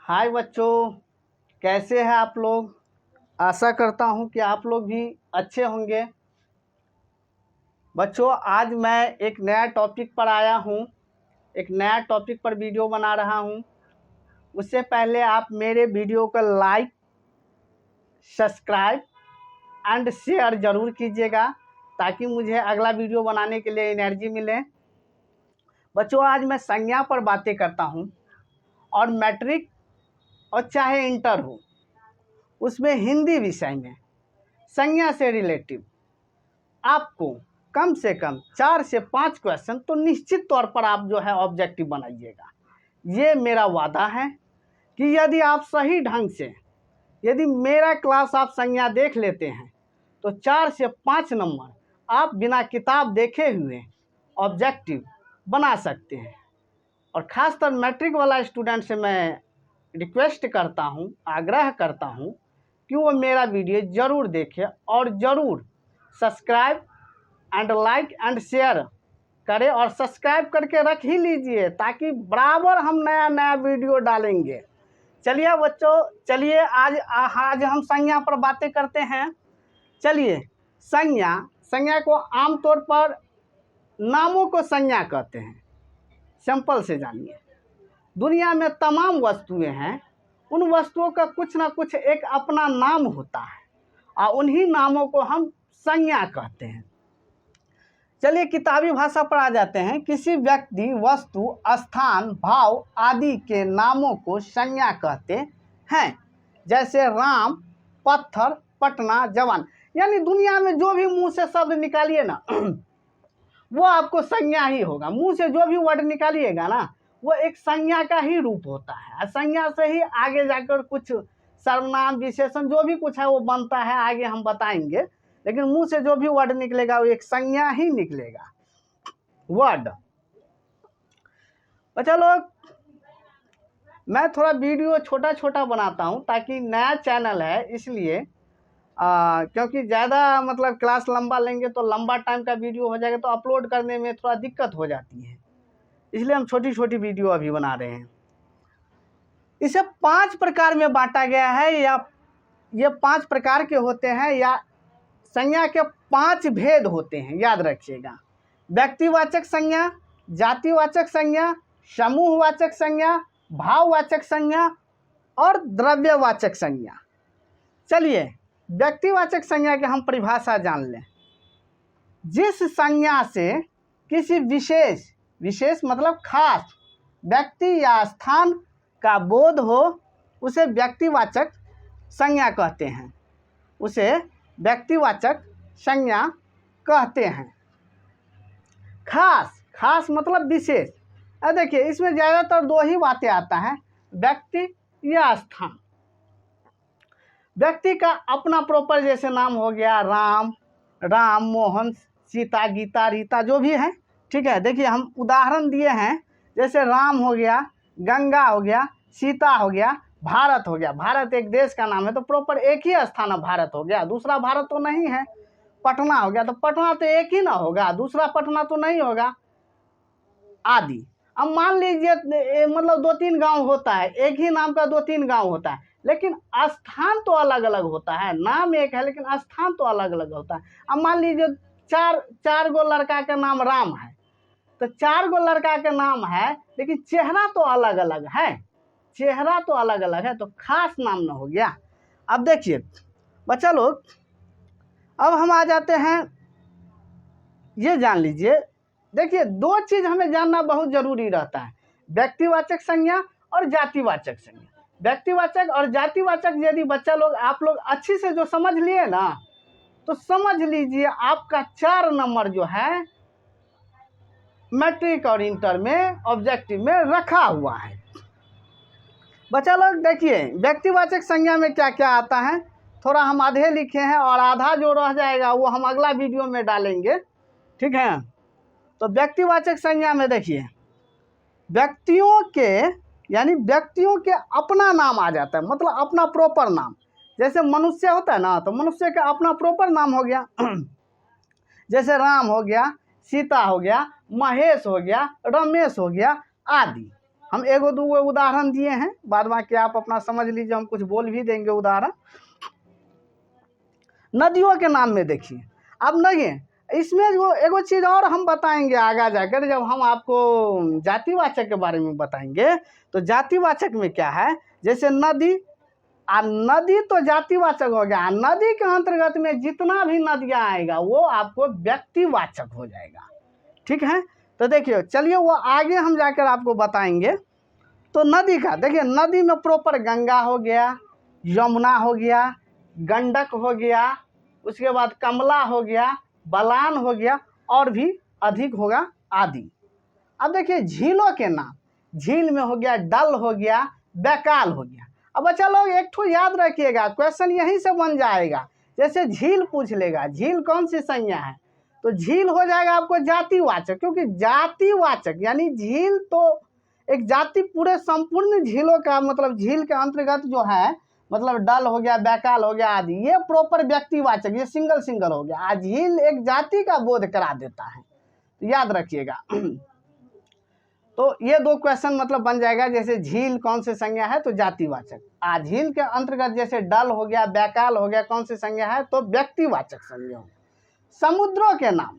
हाय बच्चों, कैसे हैं आप लोग। आशा करता हूं कि आप लोग भी अच्छे होंगे। बच्चों, आज मैं एक नया टॉपिक पर आया हूं, एक नया टॉपिक पर वीडियो बना रहा हूं। उससे पहले आप मेरे वीडियो को लाइक, सब्सक्राइब एंड शेयर ज़रूर कीजिएगा ताकि मुझे अगला वीडियो बनाने के लिए एनर्जी मिले। बच्चों, आज मैं संज्ञा पर बातें करता हूं और मैट्रिक और चाहे इंटर हो, उसमें हिंदी विषय में संज्ञा से रिलेटिव आपको कम से कम 4 से 5 क्वेश्चन तो निश्चित तौर पर आप जो है ऑब्जेक्टिव बनाइएगा। ये मेरा वादा है कि यदि आप सही ढंग से यदि मेरा क्लास आप संज्ञा देख लेते हैं तो 4 से 5 नंबर आप बिना किताब देखे हुए ऑब्जेक्टिव बना सकते हैं। और ख़ासकर मैट्रिक वाला स्टूडेंट से मैं रिक्वेस्ट करता हूँ, आग्रह करता हूँ कि वो मेरा वीडियो ज़रूर देखे और ज़रूर subscribe and like and share करें और सब्सक्राइब करके रख ही लीजिए ताकि बराबर हम नया नया वीडियो डालेंगे। चलिए बच्चों, चलिए आज हम संज्ञा पर बातें करते हैं। चलिए, संज्ञा को आमतौर पर नामों को संज्ञा कहते हैं। सिंपल से जानिए, दुनिया में तमाम वस्तुएं हैं, उन वस्तुओं का कुछ ना कुछ एक अपना नाम होता है और उन्हीं नामों को हम संज्ञा कहते हैं। चलिए किताबी भाषा पर आ जाते हैं। किसी व्यक्ति, वस्तु, स्थान, भाव आदि के नामों को संज्ञा कहते हैं। जैसे राम, पत्थर, पटना, जवान। यानी दुनिया में जो भी मुंह से शब्द निकालिए ना वो आपको संज्ञा ही होगा। मुंह से जो भी वर्ड निकालिएगा ना वो एक संज्ञा का ही रूप होता है। संज्ञा से ही आगे जाकर कुछ सर्वनाम, विशेषण जो भी कुछ है वो बनता है, आगे हम बताएंगे। लेकिन मुंह से जो भी वर्ड निकलेगा वो एक संज्ञा ही निकलेगा, वर्ड। बच्चा लोग, मैं थोड़ा वीडियो छोटा छोटा बनाता हूं ताकि नया चैनल है इसलिए, क्योंकि ज़्यादा मतलब क्लास लंबा लेंगे तो लंबा टाइम का वीडियो हो जाएगा तो अपलोड करने में थोड़ा दिक्कत हो जाती है, इसलिए हम छोटी छोटी वीडियो अभी बना रहे हैं। इसे 5 प्रकार में बांटा गया है, या ये 5 प्रकार के होते हैं, या संज्ञा के 5 भेद होते हैं, याद रखिएगा। व्यक्तिवाचक संज्ञा, जातिवाचक संज्ञा, समूहवाचक संज्ञा, भाववाचक संज्ञा और द्रव्यवाचक संज्ञा। चलिए व्यक्तिवाचक संज्ञा की हम परिभाषा जान लें। जिस संज्ञा से किसी विशेष मतलब खास व्यक्ति या स्थान का बोध हो उसे व्यक्तिवाचक संज्ञा कहते हैं, उसे व्यक्तिवाचक संज्ञा कहते हैं। खास मतलब विशेष। अब देखिए, इसमें ज़्यादातर 2 ही बातें आता है, व्यक्ति या स्थान। व्यक्ति का अपना प्रॉपर जैसे नाम हो गया राम, मोहन, सीता, गीता, रीता, जो भी है, ठीक है। देखिए हम उदाहरण दिए हैं, जैसे राम हो गया, गंगा हो गया, सीता हो गया, भारत हो गया। भारत एक देश का नाम है तो प्रॉपर एक ही स्थान है, भारत हो गया, दूसरा भारत तो नहीं है। पटना हो गया तो पटना तो एक ही ना होगा, दूसरा पटना तो नहीं होगा, आदि। अब मान लीजिए मतलब 2-3 गांव होता है, एक ही नाम का 2-3 गांव होता है, लेकिन स्थान तो अलग अलग होता है। नाम एक है लेकिन स्थान तो अलग अलग होता है। अब मान लीजिए चार गो लड़का का नाम राम है तो 4 गो लड़का का नाम है लेकिन चेहरा तो अलग अलग है, चेहरा तो अलग अलग है, तो खास नाम ना हो गया। अब देखिए बच्चा लोग, अब हम आ जाते हैं, ये जान लीजिए। देखिए 2 चीज़ हमें जानना बहुत ज़रूरी रहता है, व्यक्तिवाचक संज्ञा और जातिवाचक संज्ञा। व्यक्तिवाचक और जातिवाचक यदि बच्चा लोग आप लोग अच्छी से जो समझ लिए ना तो समझ लीजिए आपका 4 नंबर जो है मैट्रिक और इंटर में ऑब्जेक्टिव में रखा हुआ है। बच्चा लोग देखिए, व्यक्तिवाचक संज्ञा में क्या क्या आता है, थोड़ा हम आधे लिखे हैं और आधा जो रह जाएगा वो हम अगला वीडियो में डालेंगे, ठीक है। तो व्यक्तिवाचक संज्ञा में देखिए, व्यक्तियों के अपना नाम आ जाता है, मतलब अपना प्रॉपर नाम। जैसे मनुष्य होता है ना तो मनुष्य का अपना प्रॉपर नाम हो गया जैसे राम हो गया, सीता हो गया, महेश हो गया, रमेश हो गया, आदि। हम एगो दूगो उदाहरण दिए हैं, बाद बाकी आप अपना समझ लीजिए, हम कुछ बोल भी देंगे उदाहरण। नदियों के नाम में देखिए, अब नहीं इसमें जो एगो चीज़ और हम बताएंगे आगे जाकर, जब हम आपको जातिवाचक के बारे में बताएंगे तो जातिवाचक में क्या है, जैसे नदी, नदी तो जातिवाचक हो गया, नदी के अंतर्गत में जितना भी नदियाँ आएगा वो आपको व्यक्तिवाचक हो जाएगा। ठीक है, तो देखिए चलिए वो आगे हम जाकर आपको बताएंगे। तो नदी का देखिए, नदी में प्रॉपर गंगा हो गया, यमुना हो गया, गंडक हो गया, उसके बाद कमला हो गया, बलान हो गया, और भी अधिक होगा आदि। अब देखिए झीलों के नाम, झील में हो गया डल हो गया, बैकाल हो गया। अब बच्चा लोग एक ठो याद रखिएगा, क्वेश्चन यहीं से बन जाएगा। जैसे झील पूछ लेगा, झील कौन सी संज्ञा है, तो झील हो जाएगा आपको जातिवाचक, क्योंकि जातिवाचक यानी झील तो एक जाति, पूरे संपूर्ण झीलों का मतलब झील के अंतर्गत जो है, मतलब डल हो गया, बैकाल हो गया आदि, ये प्रॉपर व्यक्तिवाचक, ये सिंगल सिंगल हो गया। झील एक जाति का बोध करा देता है, तो याद रखिएगा। तो ये दो क्वेश्चन मतलब बन जाएगा, जैसे झील कौन से संज्ञा है तो जातिवाचक, झील के अंतर्गत जैसे डल हो गया, बैकाल हो गया, कौन सी संज्ञा है तो व्यक्तिवाचक संज्ञा। समुद्रों के नाम,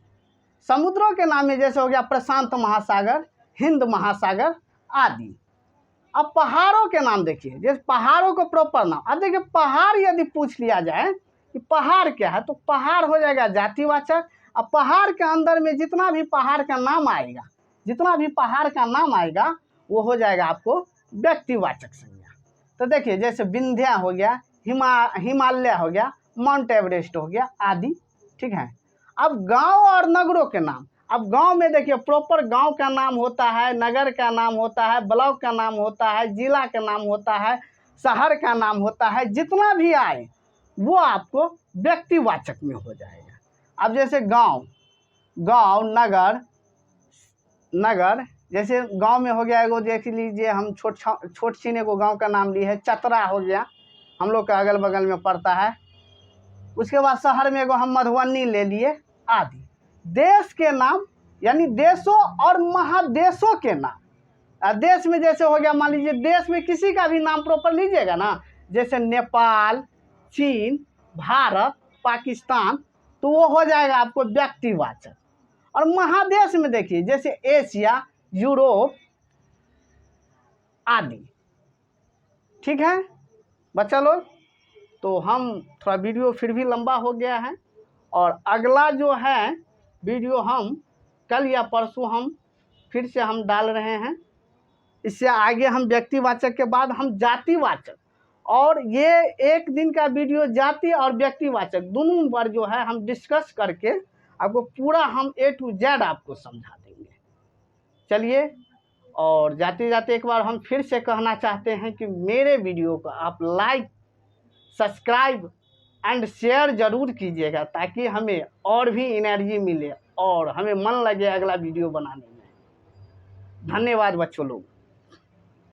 समुद्रों के नाम में जैसे हो गया प्रशांत महासागर, हिंद महासागर आदि। अब पहाड़ों के नाम देखिए, जैसे पहाड़ों को प्रॉपर नाम, अब देखिए पहाड़ यदि पूछ लिया जाए कि पहाड़ क्या है, तो पहाड़ हो जाएगा जातिवाचक। अब पहाड़ के अंदर में जितना भी पहाड़ का नाम आएगा, जितना भी पहाड़ का नाम आएगा वो हो जाएगा आपको व्यक्तिवाचक संज्ञा। तो देखिए जैसे विंध्या हो गया, हिमालय हो गया, माउंट एवरेस्ट हो गया आदि। ठीक है, अब गांव और नगरों के नाम, अब गांव में देखिए प्रॉपर गांव का नाम होता है, नगर का नाम होता है, ब्लॉक का नाम होता है, जिला का नाम होता है, शहर का नाम होता है, जितना भी आए वो आपको व्यक्तिवाचक में हो जाएगा। अब जैसे गांव, नगर, जैसे गांव में हो गया एगो, देख लीजिए हम छोट छीन एगो गाँव का नाम लिए है, चतरा हो गया, हम लोग का अगल बगल में पड़ता है। उसके बाद शहर में एगो हम मधुबनी ले लिए आदि। देश के नाम यानी देशों और महादेशों के नाम, देश में जैसे हो गया, मान लीजिए देश में किसी का भी नाम प्रॉपर लीजिएगा ना, जैसे नेपाल, चीन, भारत, पाकिस्तान, तो वो हो जाएगा आपको व्यक्तिवाचक। और महादेश में देखिए जैसे एशिया, यूरोप आदि। ठीक है बच्चा लोग, तो हम थोड़ा वीडियो फिर भी लंबा हो गया है, और अगला जो है वीडियो हम कल या परसों हम फिर से हम डाल रहे हैं। इससे आगे हम व्यक्तिवाचक के बाद हम जातिवाचक, और ये एक दिन का वीडियो जाति और व्यक्तिवाचक दोनों पर जो है हम डिस्कस करके आपको पूरा हम A to Z आपको समझा देंगे। चलिए, और जाते जाते एक बार हम फिर से कहना चाहते हैं कि मेरे वीडियो को आप लाइक, सब्सक्राइब एंड शेयर ज़रूर कीजिएगा, ताकि हमें और भी एनर्जी मिले और हमें मन लगे अगला वीडियो बनाने में। धन्यवाद बच्चों लोग।